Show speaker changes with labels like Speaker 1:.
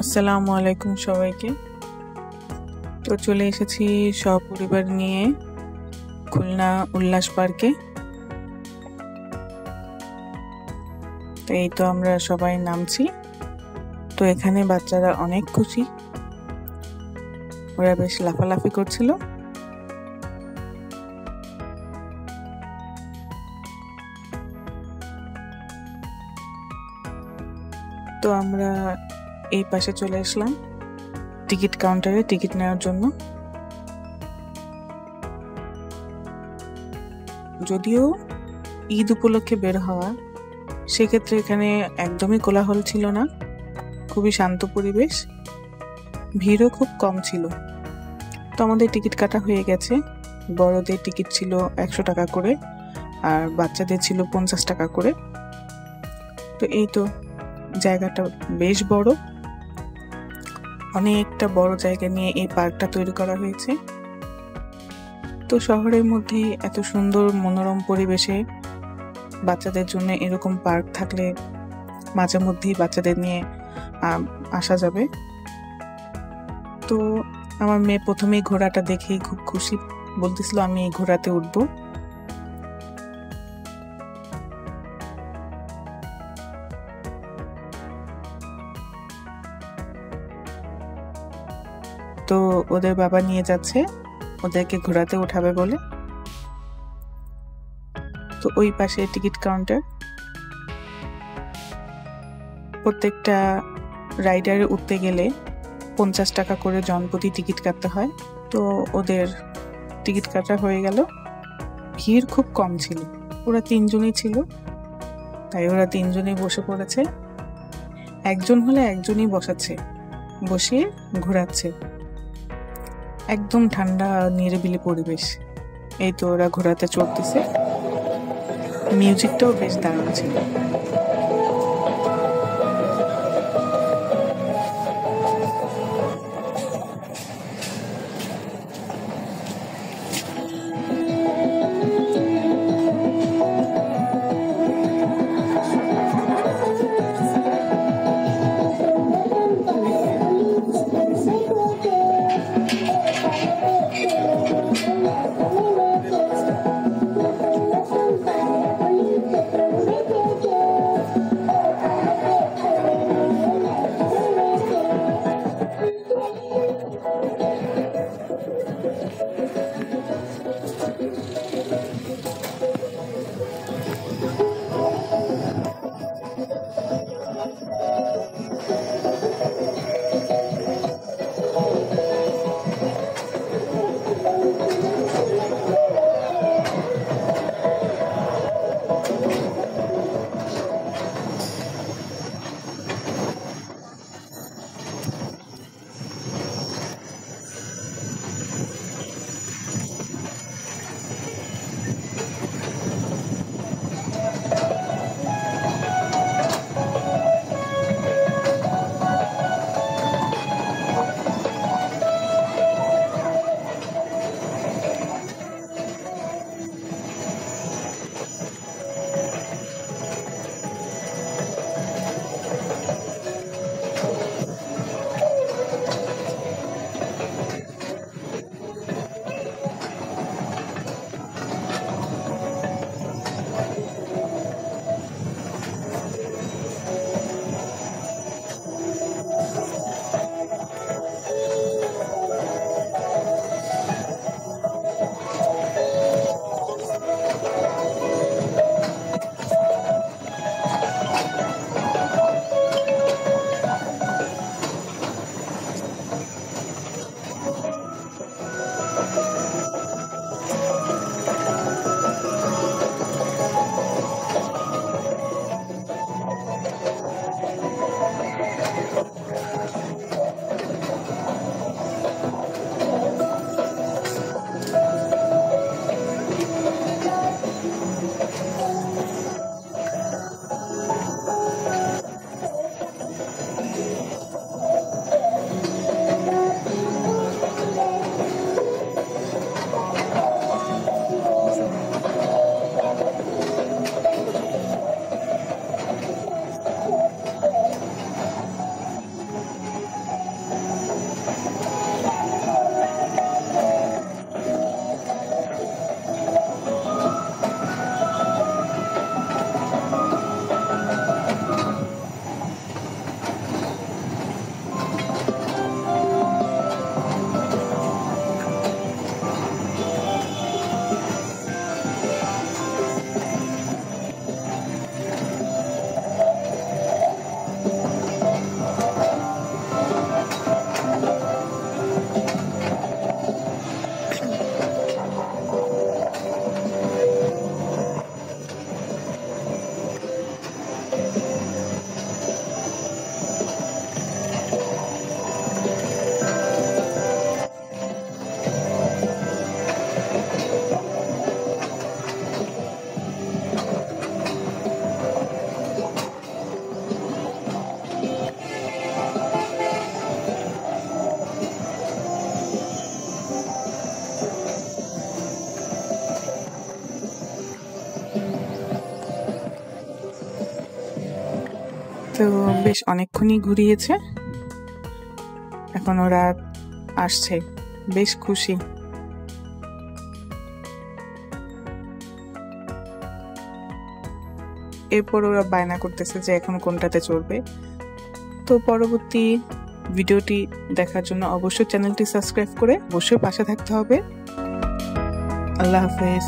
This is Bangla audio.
Speaker 1: আসসালামু আলাইকুম সবাইকে। তো চলে এসেছি সপরিবার নিয়ে খুলনা উল্লাস পার্কে। তো এই তো আমরা সবাই নামছি। তো এখানে বাচ্চারা অনেক খুশি, ওরা বেশ লাফালাফি করছিল। তো আমরা এই পাশে চলে আসলাম টিকিট কাউন্টারে টিকিট নেওয়ার জন্য। যদিও ঈদ উপলক্ষে বের হওয়া, সেক্ষেত্রে এখানে একদমই কোলাহল ছিল না, খুবই শান্ত পরিবেশ, ভিড়ও খুব কম ছিল। তো আমাদের টিকিট কাটা হয়ে গেছে। বড়দের টিকিট ছিল 100 টাকা করে আর বাচ্চাদের ছিল 50 টাকা করে। তো এই তো জায়গাটা বেশ বড়, অনেকটা বড় জায়গা নিয়ে এই পার্কটা তৈরি করা হয়েছে। তো শহরের মধ্যে এত সুন্দর মনোরম পরিবেশে বাচ্চাদের জন্য এরকম পার্ক থাকলে মাঝে মধ্যেই বাচ্চাদের নিয়ে আসা যাবে। তো আমার মেয়ে প্রথমেই ঘোড়াটা দেখেই খুব খুশি, বলতেছিল আমি এই ঘোড়াতে উঠবো। তো ওদের বাবা নিয়ে যাচ্ছে ওদেরকে ঘোড়াতে উঠাবে বলে। তো ওই পাশে টিকিট কাউন্টার, প্রত্যেকটা রাইডারে উঠতে গেলে 50 টাকা করে জনপ্রতি টিকিট কাটতে হয়। তো ওদের টিকিট কাটা হয়ে গেল। ভিড় খুব কম ছিল, ওরা 3 জনই ছিল, তাই ওরা 3 জনই বসে পড়েছে। একজন হলে একজনই বসাচ্ছে, বসিয়ে ঘোরাচ্ছে। একদম ঠান্ডা নিরিবিলি পরিবেশ। এই তো ওরা ঘোরাতে চড়তেছে, মিউজিকটাও বেশ দারুণ ছিল। তো বেশ অনেকক্ষণই ঘুরিয়েছে, এখন ওরা আসছে, বেশ খুশি। এরপর ওরা বায়না করতেছে যে এখন কোনটাতে চড়বে। তো পরবর্তী ভিডিওটি দেখার জন্য অবশ্যই চ্যানেলটি সাবস্ক্রাইব করে অবশ্যই পাশে থাকতে হবে। আল্লাহ হাফেজ।